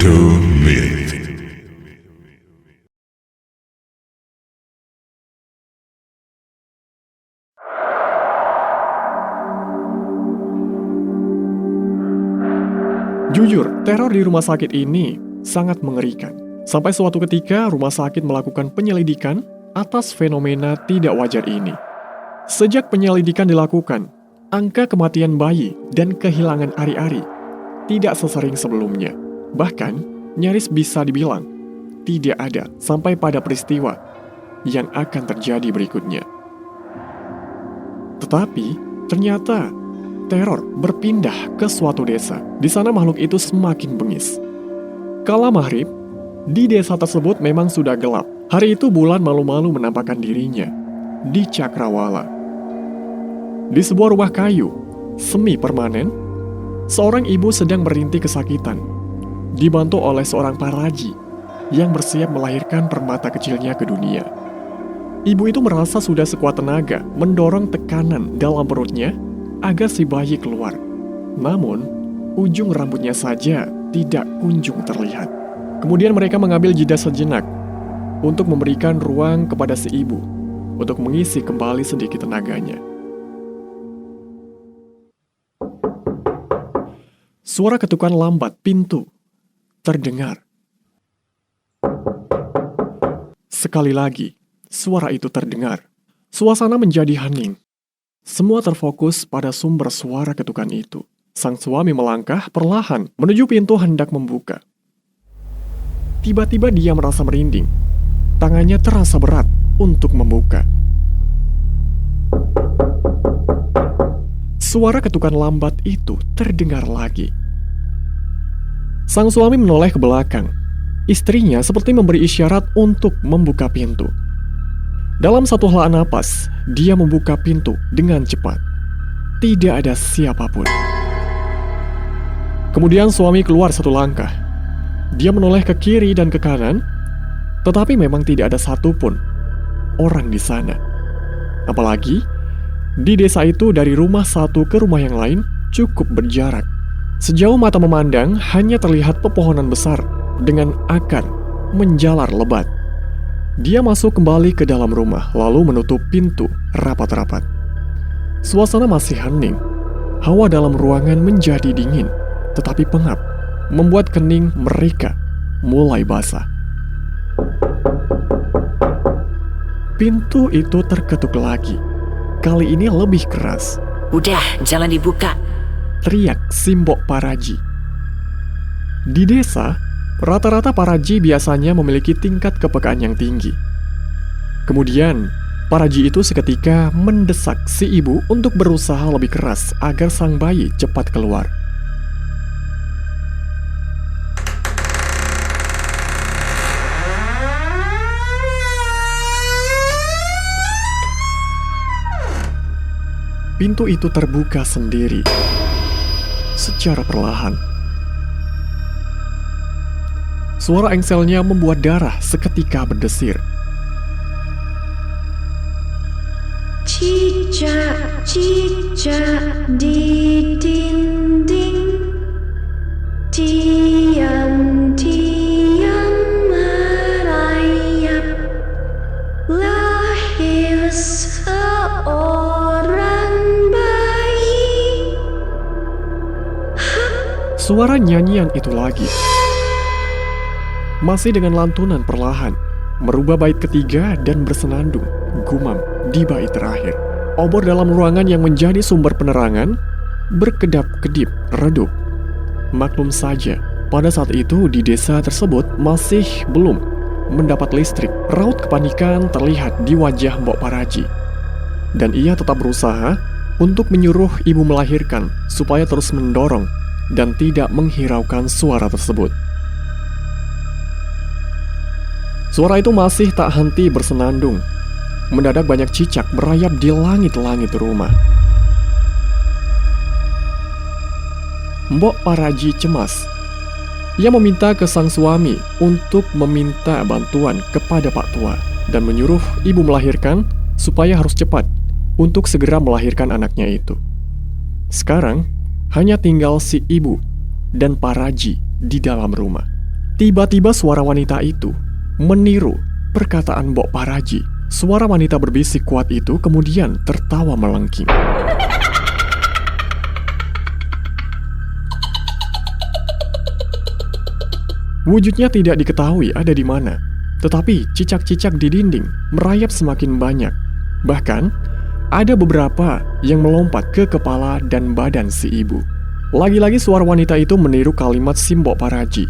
Little Myth. Jujur, teror di rumah sakit ini sangat mengerikan. Sampai suatu ketika, rumah sakit melakukan penyelidikan atas fenomena tidak wajar ini. Sejak penyelidikan dilakukan, angka kematian bayi dan kehilangan ari-ari tidak sesering sebelumnya. Bahkan, nyaris bisa dibilang tidak ada sampai pada peristiwa yang akan terjadi berikutnya. Tetapi, ternyata teror berpindah ke suatu desa. Di sana makhluk itu semakin bengis. Kala maghrib, di desa tersebut memang sudah gelap. Hari itu bulan malu-malu menampakkan dirinya di Cakrawala. Di sebuah rumah kayu, semi permanen, seorang ibu sedang merintih kesakitan, dibantu oleh seorang paraji yang bersiap melahirkan permata kecilnya ke dunia. Ibu itu merasa sudah sekuat tenaga mendorong tekanan dalam perutnya agar si bayi keluar. Namun, ujung rambutnya saja tidak kunjung terlihat. Kemudian mereka mengambil jeda sejenak untuk memberikan ruang kepada si ibu untuk mengisi kembali sedikit tenaganya. Suara ketukan lambat pintu terdengar. Sekali lagi, suara itu terdengar. Suasana menjadi hening. Semua terfokus pada sumber suara ketukan itu. Sang suami melangkah perlahan menuju pintu hendak membuka. Tiba-tiba dia merasa merinding. Tangannya terasa berat untuk membuka. Suara ketukan lambat itu terdengar lagi. Sang suami menoleh ke belakang. Istrinya seperti memberi isyarat untuk membuka pintu. Dalam satu hela napas, dia membuka pintu dengan cepat. Tidak ada siapapun. Kemudian suami keluar satu langkah. Dia menoleh ke kiri dan ke kanan, tetapi memang tidak ada satupun orang di sana. Apalagi, di desa itu dari rumah satu ke rumah yang lain cukup berjarak. Sejauh mata memandang, hanya terlihat pepohonan besar dengan akar menjalar lebat. Dia masuk kembali ke dalam rumah, lalu menutup pintu rapat-rapat. Suasana masih hening. Hawa dalam ruangan menjadi dingin, tetapi pengap, membuat kening mereka mulai basah. Pintu itu terketuk lagi. Kali ini lebih keras. Udah, jangan dibuka. Teriak Simbok Paraji. Di desa, rata-rata paraji biasanya memiliki tingkat kepekaan yang tinggi. Kemudian, paraji itu seketika mendesak si ibu untuk berusaha lebih keras agar sang bayi cepat keluar. Pintu itu terbuka sendiri, secara perlahan. Suara engselnya membuat darah seketika berdesir. Cicak di dinding, diam-diam merayap. Lahir seorang bayi. Suara nyanyian itu lagi. Masih dengan lantunan perlahan, merubah bait ketiga dan bersenandung, gumam di bait terakhir. Obor dalam ruangan yang menjadi sumber penerangan berkedap-kedip redup. Maklum saja, pada saat itu di desa tersebut masih belum mendapat listrik. Raut kepanikan terlihat di wajah Mbok Paraji. Dan ia tetap berusaha untuk menyuruh ibu melahirkan supaya terus mendorong dan tidak menghiraukan suara tersebut. Suara itu masih tak henti bersenandung. Mendadak banyak cicak merayap di langit-langit rumah. Mbok Paraji cemas. Ia meminta ke sang suami untuk meminta bantuan kepada Pak Tua dan menyuruh ibu melahirkan supaya harus cepat untuk segera melahirkan anaknya itu. Sekarang, hanya tinggal si ibu dan Paraji di dalam rumah. Tiba-tiba suara wanita itu meniru perkataan Mbok Paraji. Suara wanita berbisik kuat itu kemudian tertawa melengking. Wujudnya tidak diketahui ada di mana, tetapi cicak-cicak di dinding merayap semakin banyak. Bahkan, ada beberapa yang melompat ke kepala dan badan si ibu. Lagi-lagi suara wanita itu meniru kalimat si Mbok Paraji.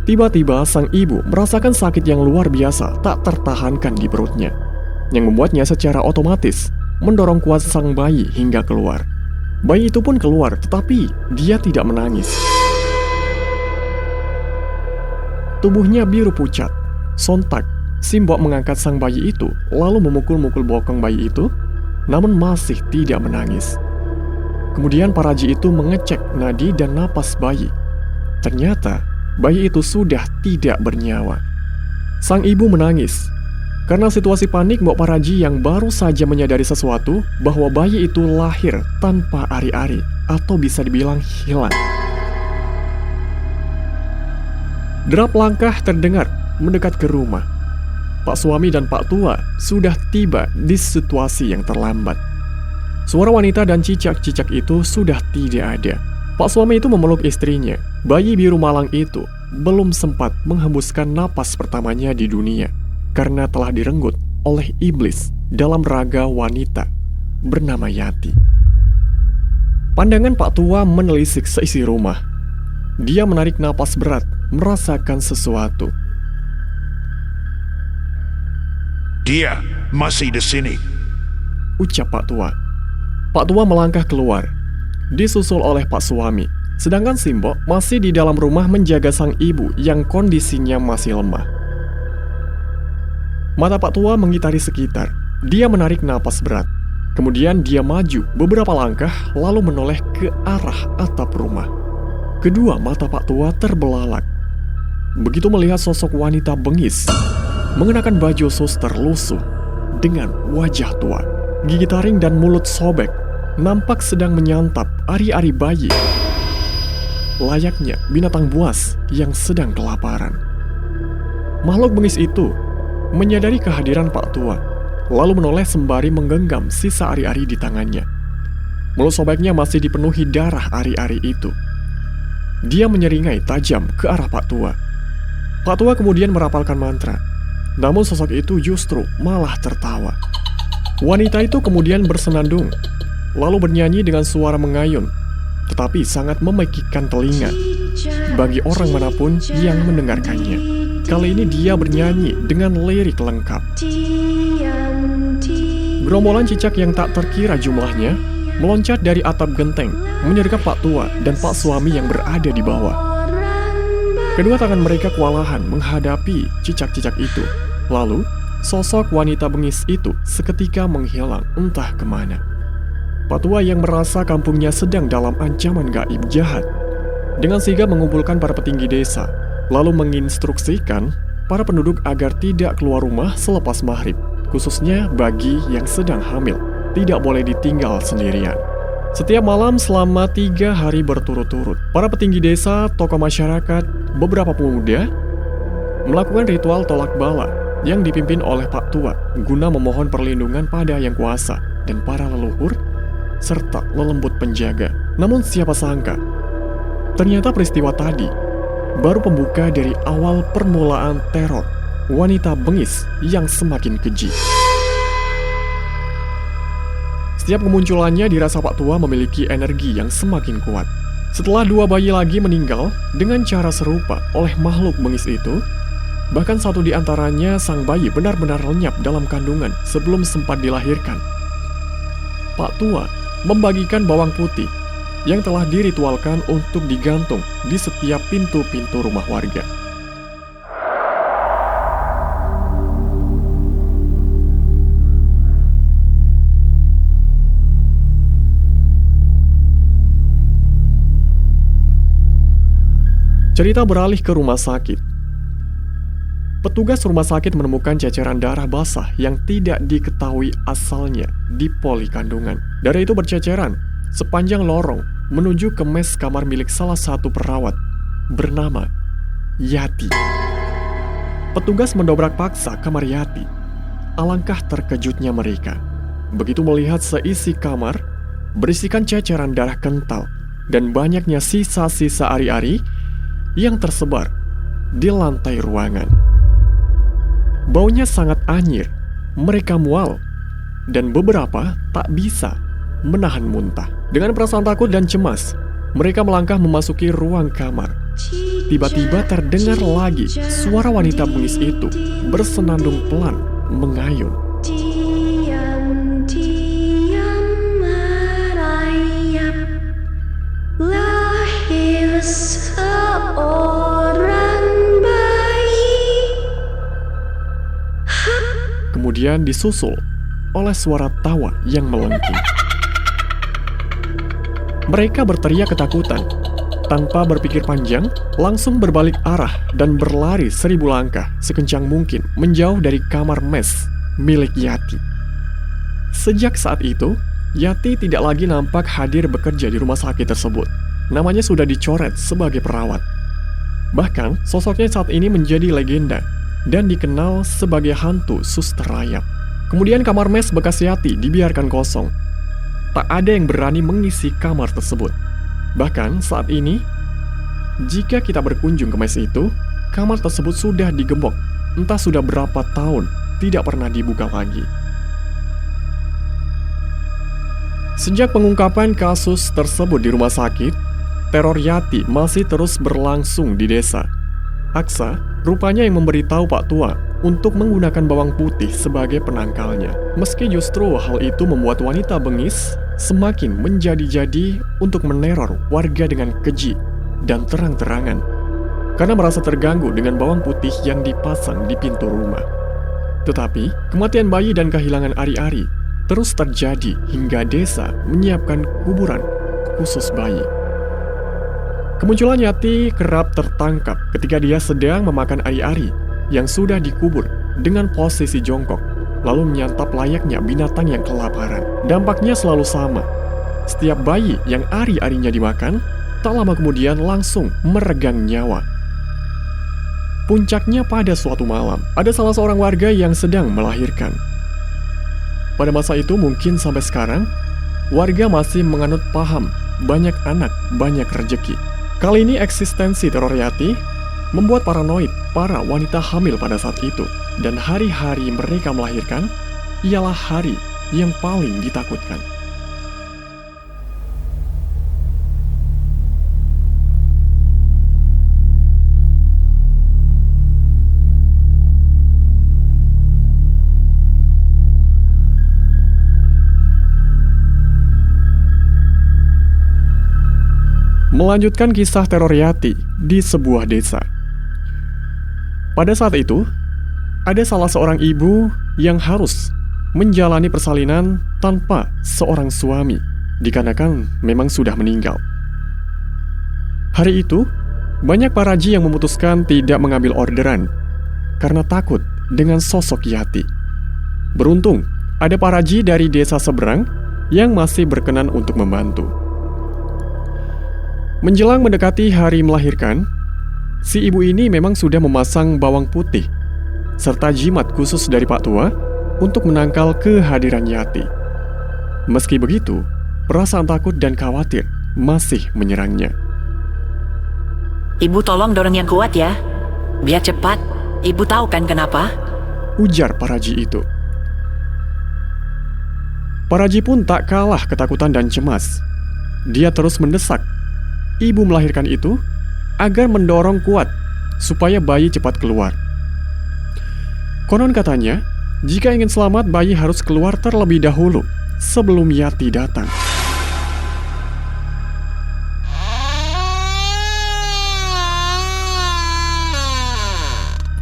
Tiba-tiba sang ibu merasakan sakit yang luar biasa tak tertahankan di perutnya, yang membuatnya secara otomatis mendorong kuat sang bayi hingga keluar. Bayi itu pun keluar, tetapi dia tidak menangis. Tubuhnya biru pucat. Sontak, si Mbok mengangkat sang bayi itu, lalu memukul-mukul bokong bayi itu, namun masih tidak menangis. Kemudian Paraji itu mengecek nadi dan napas bayi. Ternyata, bayi itu sudah tidak bernyawa. Sang ibu menangis. Karena situasi panik, Mbok Paraji yang baru saja menyadari sesuatu bahwa bayi itu lahir tanpa ari-ari, atau bisa dibilang hilang. Derap langkah terdengar mendekat ke rumah. Pak suami dan Pak tua sudah tiba di situasi yang terlambat. Suara wanita dan cicak-cicak itu sudah tidak ada. Pak suami itu memeluk istrinya. Bayi biru malang itu belum sempat menghembuskan napas pertamanya di dunia karena telah direnggut oleh iblis dalam raga wanita bernama Yati. Pandangan Pak tua menelisik seisi rumah. Dia menarik napas berat, merasakan sesuatu. Dia masih di sini, ucap Pak tua. Pak tua melangkah keluar, disusul oleh Pak suami. Sedangkan si Mbok masih di dalam rumah menjaga sang ibu yang kondisinya masih lemah. Mata Pak tua mengitari sekitar. Dia menarik napas berat. Kemudian dia maju beberapa langkah lalu menoleh ke arah atap rumah. Kedua mata Pak tua terbelalak. Begitu melihat sosok wanita bengis mengenakan baju suster lusuh dengan wajah tua, gigi taring dan mulut sobek, nampak sedang menyantap ari-ari bayi, layaknya binatang buas yang sedang kelaparan. Makhluk bengis itu menyadari kehadiran Pak tua, lalu menoleh sembari menggenggam sisa ari-ari di tangannya. Mulut sobeknya masih dipenuhi darah ari-ari itu. Dia menyeringai tajam ke arah Pak tua. Pak tua kemudian merapalkan mantra. Namun sosok itu justru malah tertawa. Wanita itu kemudian bersenandung, lalu bernyanyi dengan suara mengayun, tetapi sangat memekikkan telinga bagi orang manapun yang mendengarkannya. Kali ini dia bernyanyi dengan lirik lengkap. Gerombolan cicak yang tak terkira jumlahnya meloncat dari atap genteng, menyergap Pak tua dan Pak suami yang berada di bawah. Kedua tangan mereka kewalahan menghadapi cicak-cicak itu. Lalu, sosok wanita bengis itu seketika menghilang entah kemana. Pak tua yang merasa kampungnya sedang dalam ancaman gaib jahat, dengan sigap mengumpulkan para petinggi desa, lalu menginstruksikan para penduduk agar tidak keluar rumah selepas maghrib, khususnya bagi yang sedang hamil, tidak boleh ditinggal sendirian. Setiap malam selama 3 hari berturut-turut, para petinggi desa, tokoh masyarakat, beberapa pemuda melakukan ritual tolak bala yang dipimpin oleh Pak tua guna memohon perlindungan pada Yang Kuasa dan para leluhur serta lelembut penjaga. Namun siapa sangka, ternyata peristiwa tadi baru pembuka dari awal permulaan teror wanita bengis yang semakin keji. Setiap kemunculannya dirasa Pak tua memiliki energi yang semakin kuat. Setelah 2 bayi lagi meninggal dengan cara serupa oleh makhluk bengis itu, bahkan satu di antaranya sang bayi benar-benar lenyap dalam kandungan sebelum sempat dilahirkan. Pak tua membagikan bawang putih yang telah diritualkan untuk digantung di setiap pintu-pintu rumah warga. Cerita beralih ke rumah sakit. Petugas rumah sakit menemukan ceceran darah basah yang tidak diketahui asalnya di poli kandungan. Darah itu berceceran sepanjang lorong menuju ke mes kamar milik salah satu perawat bernama Yati. Petugas mendobrak paksa kamar Yati. Alangkah terkejutnya mereka begitu melihat seisi kamar berisikan ceceran darah kental dan banyaknya sisa-sisa ari-ari yang tersebar di lantai ruangan. Baunya sangat anyir, mereka mual, dan beberapa tak bisa menahan muntah. Dengan perasaan takut dan cemas, mereka melangkah memasuki ruang kamar. Tiba-tiba terdengar lagi suara wanita bengis itu bersenandung pelan mengayun. Diam-diam merayap, lahir seorang bayi. Kemudian disusul oleh suara tawa yang melengking. Mereka berteriak ketakutan. Tanpa berpikir panjang, langsung berbalik arah dan berlari 1000 langkah sekencang mungkin menjauh dari kamar mes milik Yati. Sejak saat itu, Yati tidak lagi nampak hadir bekerja di rumah sakit tersebut. Namanya sudah dicoret sebagai perawat. Bahkan, sosoknya saat ini menjadi legenda dan dikenal sebagai hantu suster rayap. Kemudian kamar mes bekas Yati dibiarkan kosong. Tak ada yang berani mengisi kamar tersebut. Bahkan saat ini, jika kita berkunjung ke mes itu, kamar tersebut sudah digembok. Entah sudah berapa tahun tidak pernah dibuka lagi. Sejak pengungkapan kasus tersebut di rumah sakit, teror Yati masih terus berlangsung di desa. Aksa rupanya yang memberitahu Pak Tua untuk menggunakan bawang putih sebagai penangkalnya. Meski justru hal itu membuat wanita bengis semakin menjadi-jadi untuk meneror warga dengan keji dan terang-terangan karena merasa terganggu dengan bawang putih yang dipasang di pintu rumah. Tetapi, kematian bayi dan kehilangan ari-ari terus terjadi hingga desa menyiapkan kuburan khusus bayi. Kemunculan Yati kerap tertangkap ketika dia sedang memakan ari-ari yang sudah dikubur dengan posisi jongkok, lalu menyantap layaknya binatang yang kelaparan. Dampaknya selalu sama. Setiap bayi yang ari-arinya dimakan, tak lama kemudian langsung meregang nyawa. Puncaknya pada suatu malam, ada salah seorang warga yang sedang melahirkan. Pada masa itu mungkin sampai sekarang, warga masih menganut paham banyak anak, banyak rejeki. Kali ini eksistensi teror Yati membuat paranoid para wanita hamil pada saat itu. Dan hari-hari mereka melahirkan ialah hari yang paling ditakutkan. Melanjutkan kisah teror Yati di sebuah desa. Pada saat itu, ada salah seorang ibu yang harus menjalani persalinan tanpa seorang suami, dikarenakan memang sudah meninggal. Hari itu, banyak para haji yang memutuskan tidak mengambil orderan karena takut dengan sosok Yati. Beruntung, ada para haji dari desa seberang yang masih berkenan untuk membantu. Menjelang mendekati hari melahirkan, si ibu ini memang sudah memasang bawang putih serta jimat khusus dari Pak Tua untuk menangkal kehadiran Yati. Meski begitu, perasaan takut dan khawatir masih menyerangnya. Ibu tolong dorong yang kuat ya. Biar cepat. Ibu tahu kan kenapa? Ujar Paraji itu. Paraji pun tak kalah ketakutan dan cemas. Dia terus mendesak ibu melahirkan itu agar mendorong kuat supaya bayi cepat keluar. Konon katanya, jika ingin selamat bayi harus keluar terlebih dahulu sebelum Yati datang.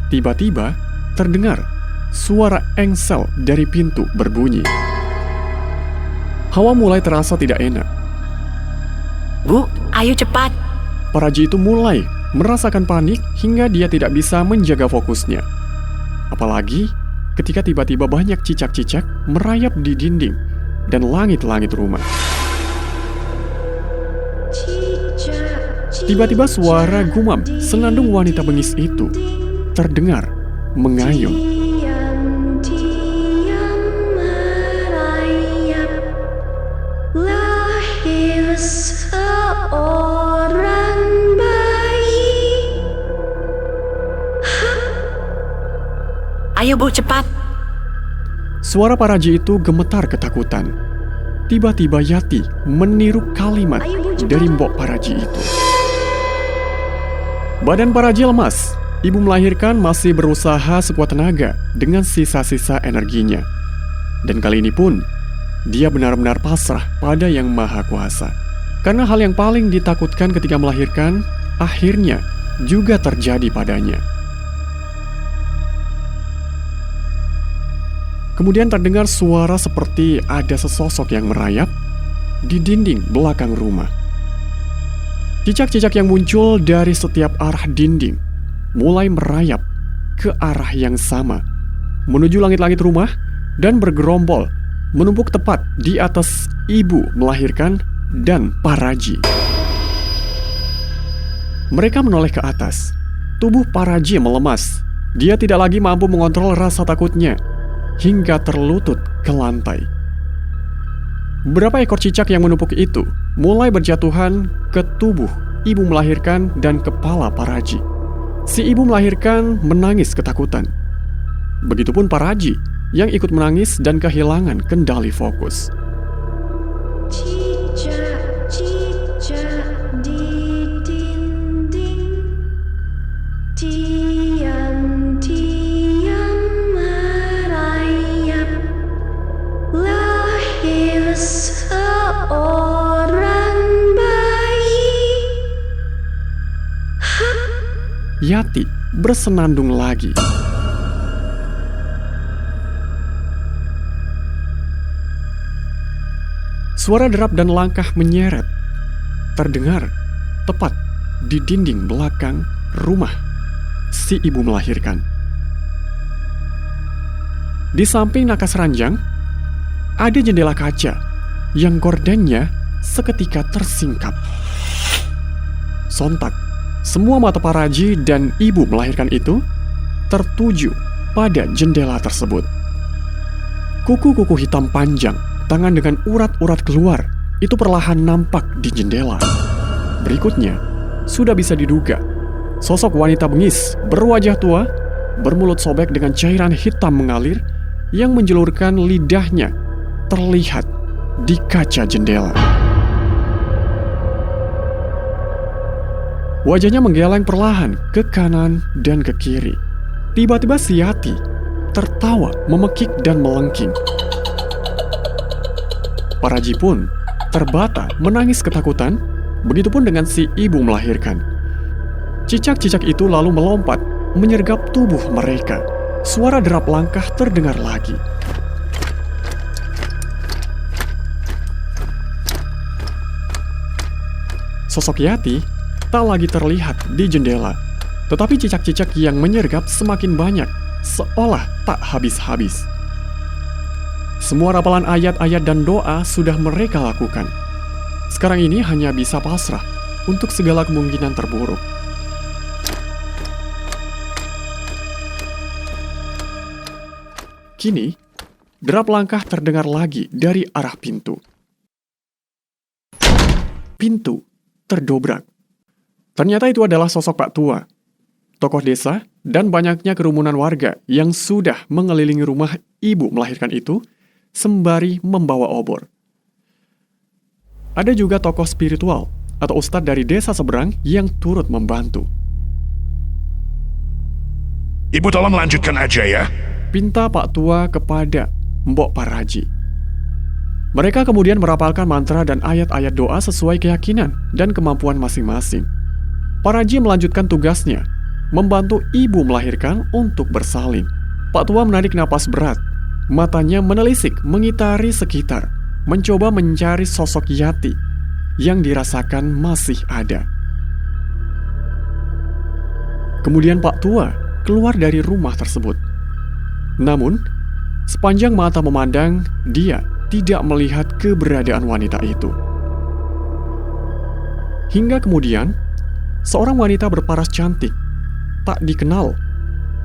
Tiba-tiba terdengar suara engsel dari pintu berbunyi. Hawa mulai terasa tidak enak. Bu, ayo cepat. Paraji itu mulai merasakan panik hingga dia tidak bisa menjaga fokusnya. Apalagi ketika tiba-tiba banyak cicak-cicak merayap di dinding dan langit-langit rumah. Cicak, Tiba-tiba suara gumam senandung wanita bengis itu terdengar mengayun. Diam-diam merayap, lahir seorang bayi. Ayo Bu, cepat. Suara Paraji itu gemetar ketakutan. Tiba-tiba Yati meniru kalimat dari Mbok Paraji itu. Badan Paraji lemas. Ibu melahirkan masih berusaha sekuat tenaga dengan sisa-sisa energinya. Dan kali ini pun, dia benar-benar pasrah pada Yang Maha Kuasa. Karena hal yang paling ditakutkan ketika melahirkan, akhirnya juga terjadi padanya. Kemudian terdengar suara seperti ada sesosok yang merayap di dinding belakang rumah. Cicak-cicak yang muncul dari setiap arah dinding mulai merayap ke arah yang sama, menuju langit-langit rumah dan bergerombol, menumpuk tepat di atas ibu melahirkan dan Paraji. Mereka menoleh ke atas. Tubuh Paraji melemas. Dia tidak lagi mampu mengontrol rasa takutnya hingga terlutut ke lantai. Beberapa ekor cicak yang menumpuk itu mulai berjatuhan ke tubuh ibu melahirkan dan kepala Paraji. Si ibu melahirkan menangis ketakutan. Begitupun Paraji yang ikut menangis dan kehilangan kendali fokus. Cicak-cicak di dinding, diam-diam merayap, lahir seorang bayi. Yati bersenandung lagi. Suara derap dan langkah menyeret terdengar tepat di dinding belakang rumah si ibu melahirkan. Di samping nakas ranjang, ada jendela kaca yang gordennya seketika tersingkap. Sontak, semua mata Paraji dan ibu melahirkan itu tertuju pada jendela tersebut. Kuku-kuku hitam panjang, tangan dengan urat-urat keluar, itu perlahan nampak di jendela. Berikutnya, sudah bisa diduga, sosok wanita bengis berwajah tua, bermulut sobek dengan cairan hitam mengalir, yang menjulurkan lidahnya terlihat di kaca jendela. Wajahnya menggeleng perlahan ke kanan dan ke kiri. Tiba-tiba si Yati tertawa memekik dan melengking. Paraji pun terbata menangis ketakutan, begitupun dengan si ibu melahirkan. Cicak-cicak itu lalu melompat menyergap tubuh mereka. Suara derap langkah terdengar lagi. Sosok Yati tak lagi terlihat di jendela, tetapi cicak-cicak yang menyergap semakin banyak, seolah tak habis-habis. Semua rapalan ayat-ayat dan doa sudah mereka lakukan. Sekarang ini hanya bisa pasrah untuk segala kemungkinan terburuk. Kini, derap langkah terdengar lagi dari arah pintu. Pintu terdobrak. Ternyata itu adalah sosok Pak Tua, tokoh desa, dan banyaknya kerumunan warga yang sudah mengelilingi rumah ibu melahirkan itu sembari membawa obor. Ada juga tokoh spiritual atau ustadz dari desa seberang yang turut membantu. Ibu tolong lanjutkan aja ya. Pinta Pak Tua kepada Mbok Paraji. Mereka kemudian merapalkan mantra dan ayat-ayat doa sesuai keyakinan dan kemampuan masing-masing. Paraji melanjutkan tugasnya, membantu ibu melahirkan untuk bersalin. Pak Tua menarik napas berat, matanya menelisik mengitari sekitar, mencoba mencari sosok Yati yang dirasakan masih ada. Kemudian Pak Tua keluar dari rumah tersebut. Namun, sepanjang mata memandang, dia tidak melihat keberadaan wanita itu. Hingga kemudian, seorang wanita berparas cantik, tak dikenal,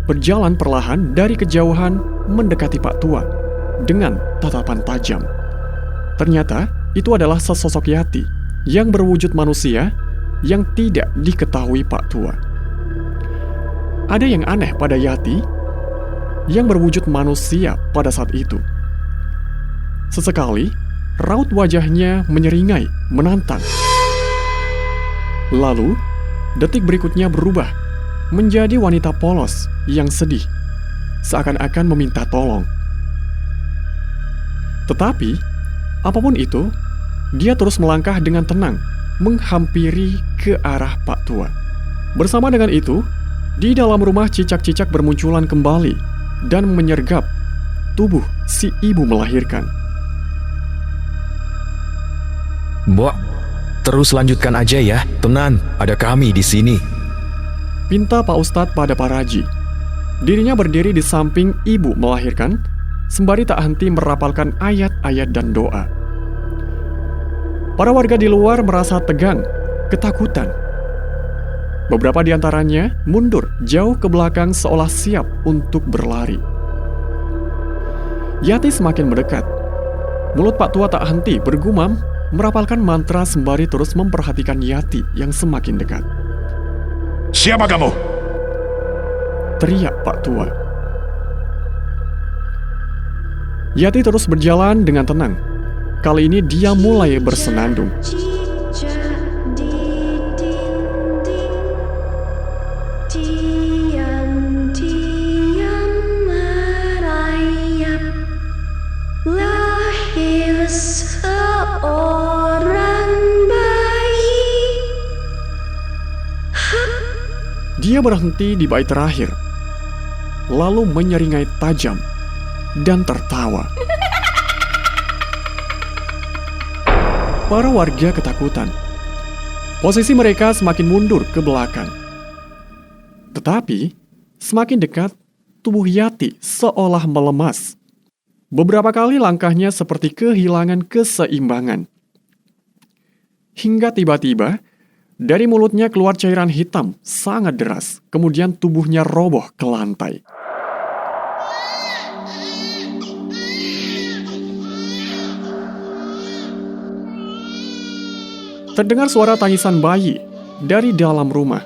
berjalan perlahan dari kejauhan mendekati Pak Tua dengan tatapan tajam. Ternyata itu adalah sesosok Yati yang berwujud manusia yang tidak diketahui Pak Tua. Ada yang aneh pada Yati yang berwujud manusia pada saat itu. Sesekali, raut wajahnya menyeringai, menantang. Lalu, detik berikutnya berubah menjadi wanita polos yang sedih, seakan-akan meminta tolong. Tetapi, apapun itu, dia terus melangkah dengan tenang, menghampiri ke arah Pak Tua. Bersama dengan itu, di dalam rumah cicak-cicak bermunculan kembali dan menyergap tubuh si ibu melahirkan. Mbok, terus lanjutkan aja ya. Tenan, ada kami di sini. Pinta Pak Ustadz pada Paraji. Dirinya berdiri di samping ibu melahirkan, sembari tak henti merapalkan ayat-ayat dan doa. Para warga di luar merasa tegang, ketakutan. Beberapa di antaranya mundur jauh ke belakang seolah siap untuk berlari. Yati semakin mendekat. Mulut Pak Tua tak henti bergumam, merapalkan mantra sembari terus memperhatikan Yati yang semakin dekat. Siapa kamu? Teriak Pak Tua. Yati terus berjalan dengan tenang. Kali ini dia mulai bersenandung. Cicak di dinding, diam-diam merayap. Lahir seorang bayi. Dia berhenti di bait terakhir, lalu menyeringai tajam dan tertawa. Para warga ketakutan. Posisi mereka semakin mundur ke belakang. Tetapi, semakin dekat, tubuh Yati seolah melemas. Beberapa kali langkahnya seperti kehilangan keseimbangan. Hingga tiba-tiba, dari mulutnya keluar cairan hitam sangat deras, kemudian tubuhnya roboh ke lantai. Terdengar suara tangisan bayi dari dalam rumah.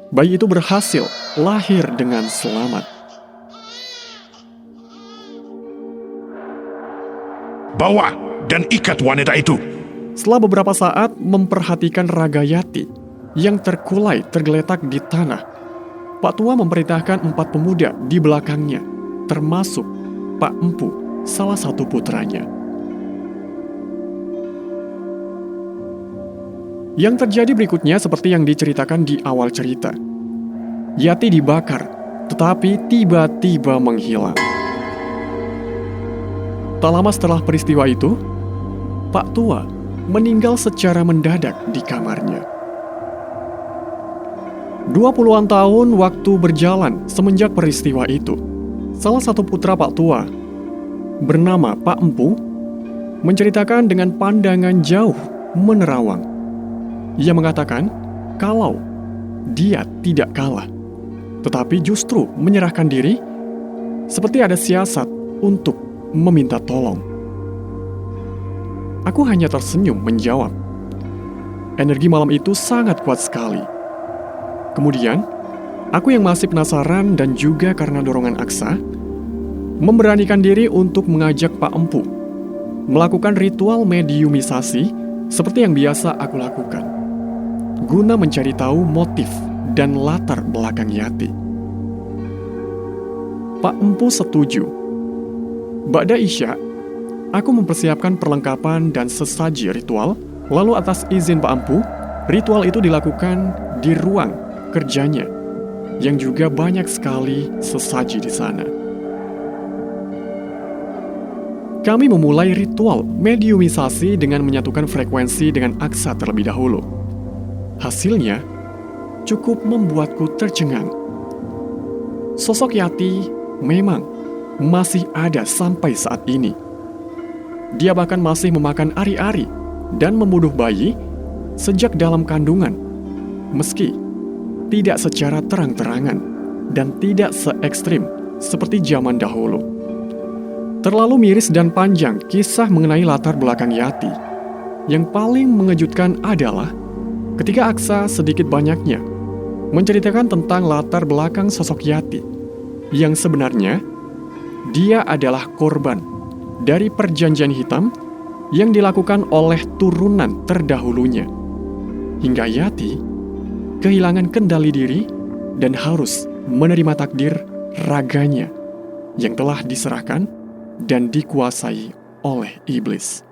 Bayi itu berhasil lahir dengan selamat. Bawa dan ikat wanita itu. Setelah beberapa saat memperhatikan raga Yati yang terkulai tergeletak di tanah, Pak Tua memerintahkan 4 pemuda di belakangnya, termasuk Pak Empu, salah satu putranya. Yang terjadi berikutnya seperti yang diceritakan di awal cerita. Yati dibakar, tetapi tiba-tiba menghilang. Tak lama setelah peristiwa itu, Pak Tua meninggal secara mendadak di kamarnya. 20-an tahun waktu berjalan semenjak peristiwa itu. Salah satu putra Pak Tua, bernama Pak Empu, menceritakan dengan pandangan jauh menerawang. Ia mengatakan kalau dia tidak kalah, tetapi justru menyerahkan diri seperti ada siasat untuk meminta tolong. Aku hanya tersenyum menjawab. Energi malam itu sangat kuat sekali. Kemudian, aku yang masih penasaran dan juga karena dorongan Aksa, memberanikan diri untuk mengajak Pak Empu melakukan ritual mediumisasi seperti yang biasa aku lakukan, guna mencari tahu motif dan latar belakang Yati. Pak Empu setuju. Ba'da Isya, aku mempersiapkan perlengkapan dan sesaji ritual, lalu atas izin Pak Empu, ritual itu dilakukan di ruang kerjanya, yang juga banyak sekali sesaji di sana. Kami memulai ritual mediumisasi dengan menyatukan frekuensi dengan Aksa terlebih dahulu. Hasilnya cukup membuatku tercengang. Sosok Yati memang masih ada sampai saat ini. Dia bahkan masih memakan ari-ari dan membunuh bayi sejak dalam kandungan, meski tidak secara terang-terangan dan tidak se-ekstrim seperti zaman dahulu. Terlalu miris dan panjang kisah mengenai latar belakang Yati. Yang paling mengejutkan adalah ketika Aksa sedikit banyaknya menceritakan tentang latar belakang sosok Yati, yang sebenarnya dia adalah korban dari perjanjian hitam yang dilakukan oleh turunan terdahulunya. Hingga Yati kehilangan kendali diri dan harus menerima takdir raganya yang telah diserahkan dan dikuasai oleh iblis.